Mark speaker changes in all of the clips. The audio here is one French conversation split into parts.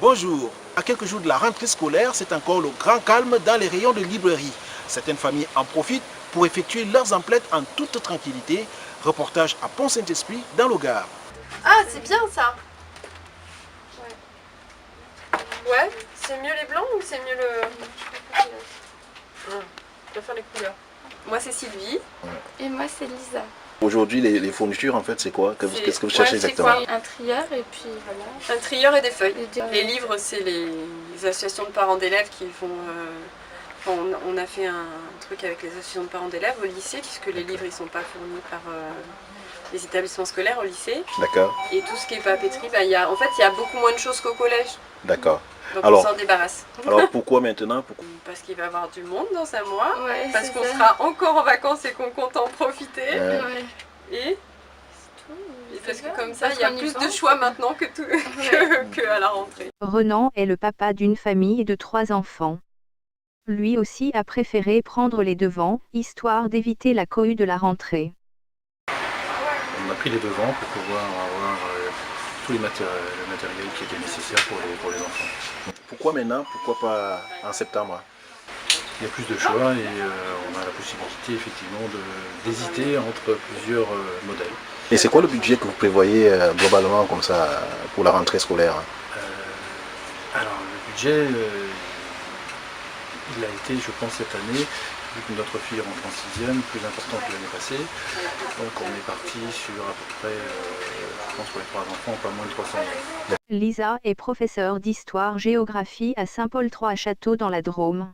Speaker 1: Bonjour. À quelques jours de la rentrée scolaire, c'est encore le grand calme dans les rayons de librairie. Certaines familles en profitent pour effectuer leurs emplettes en toute tranquillité. Reportage à Pont-Saint-Esprit dans le Gard.
Speaker 2: Ah, c'est bien ça. Ouais, c'est mieux les blancs ou c'est mieux le... Je vais faire les couleurs. Moi c'est Sylvie.
Speaker 3: Et moi c'est Lisa.
Speaker 1: Aujourd'hui, les fournitures, en fait, c'est quoi? Qu'est-ce que vous cherchez exactement?
Speaker 3: Un trieur et puis voilà.
Speaker 2: Un trieur et des feuilles. Les livres, c'est les associations de parents d'élèves qui font... on a fait un truc avec les associations de parents d'élèves au lycée, puisque les livres ils sont pas fournis par les établissements scolaires au lycée.
Speaker 1: D'accord.
Speaker 2: Et tout ce qui est papeterie, il y a beaucoup moins de choses qu'au collège.
Speaker 1: D'accord.
Speaker 2: Donc
Speaker 1: Alors,
Speaker 2: on s'en débarrasse.
Speaker 1: Alors pourquoi maintenant?
Speaker 2: Parce qu'il va y avoir du monde dans un mois,
Speaker 3: Ouais,
Speaker 2: parce qu'on sera encore en vacances et qu'on compte en profiter.
Speaker 3: Ouais.
Speaker 2: Et parce que comme ça, il y a plus de choix maintenant que à la rentrée.
Speaker 4: Renan est le papa d'une famille de 3 enfants. Lui aussi a préféré prendre les devants, histoire d'éviter la cohue de la rentrée.
Speaker 5: On a pris les devants pour pouvoir avoir tout le matériel qui était nécessaire pour les enfants.
Speaker 1: Pourquoi maintenant? Pourquoi pas en septembre?
Speaker 5: Il y a plus de choix et on a la possibilité effectivement d'hésiter entre plusieurs modèles.
Speaker 1: Et c'est quoi le budget que vous prévoyez globalement comme ça pour la rentrée scolaire?
Speaker 5: Alors le budget, il a été, je pense, cette année, vu que notre fille rentre en 6e, plus important que l'année passée. Donc on est parti sur à peu près, je pense pour les 3 enfants, pas moins de 300 €.
Speaker 4: Lisa est professeure d'histoire-géographie à Saint-Paul-III à Château dans la Drôme.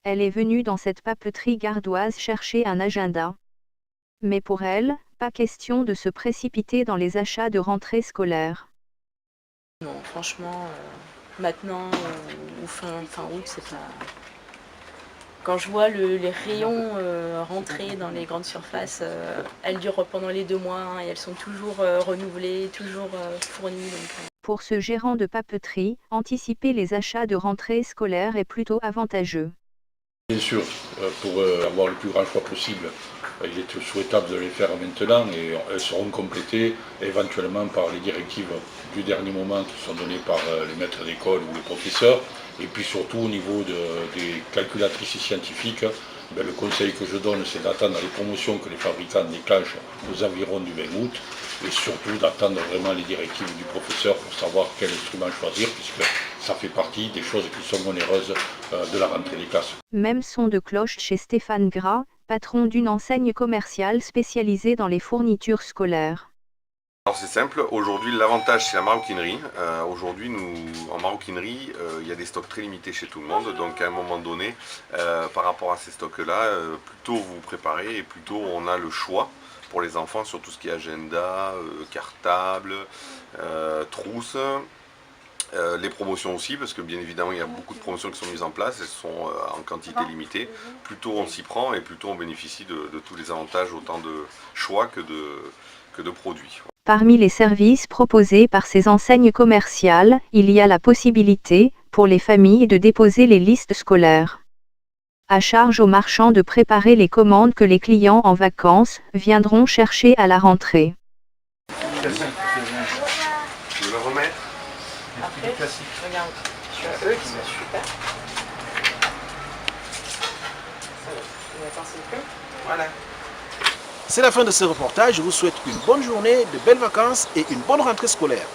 Speaker 4: Elle est venue dans cette papeterie gardoise chercher un agenda. Mais pour elle, pas question de se précipiter dans les achats de rentrée scolaire.
Speaker 6: Non, franchement, maintenant ou fin août, c'est pas... Quand je vois les rayons rentrer dans les grandes surfaces, elles durent pendant les 2 mois et elles sont toujours renouvelées, toujours fournies. Donc,
Speaker 4: Pour ce gérant de papeterie, anticiper les achats de rentrée scolaire est plutôt avantageux.
Speaker 7: Bien sûr, pour avoir le plus grand choix possible, il est souhaitable de les faire maintenant et elles seront complétées éventuellement par les directives du dernier moment qui sont données par les maîtres d'école ou les professeurs. Et puis surtout au niveau des calculatrices scientifiques, le conseil que je donne c'est d'attendre les promotions que les fabricants déclenchent aux environs du 20 août et surtout d'attendre vraiment les directives du professeur pour savoir quel instrument choisir puisque ça fait partie des choses qui sont onéreuses de la rentrée des classes.
Speaker 4: Même son de cloche chez Stéphane Gras, patron d'une enseigne commerciale spécialisée dans les fournitures scolaires.
Speaker 8: Alors c'est simple, aujourd'hui l'avantage c'est la maroquinerie. Aujourd'hui en maroquinerie il y a des stocks très limités chez tout le monde, donc à un moment donné par rapport à ces stocks là, plus tôt vous vous préparez et plus tôt on a le choix pour les enfants sur tout ce qui est agenda, cartable, trousse. Les promotions aussi, parce que bien évidemment il y a beaucoup de promotions qui sont mises en place, elles sont en quantité limitée. Plus tôt on s'y prend et plus tôt on bénéficie de tous les avantages, autant de choix que de produits.
Speaker 4: Parmi les services proposés par ces enseignes commerciales, il y a la possibilité, pour les familles, de déposer les listes scolaires. À charge aux marchands de préparer les commandes que les clients en vacances viendront chercher à la rentrée.
Speaker 8: Je le remets.
Speaker 2: Après, regarde, tu as eux qui sont super.
Speaker 8: Voilà.
Speaker 1: C'est la fin de ce reportage. Je vous souhaite une bonne journée, de belles vacances et une bonne rentrée scolaire.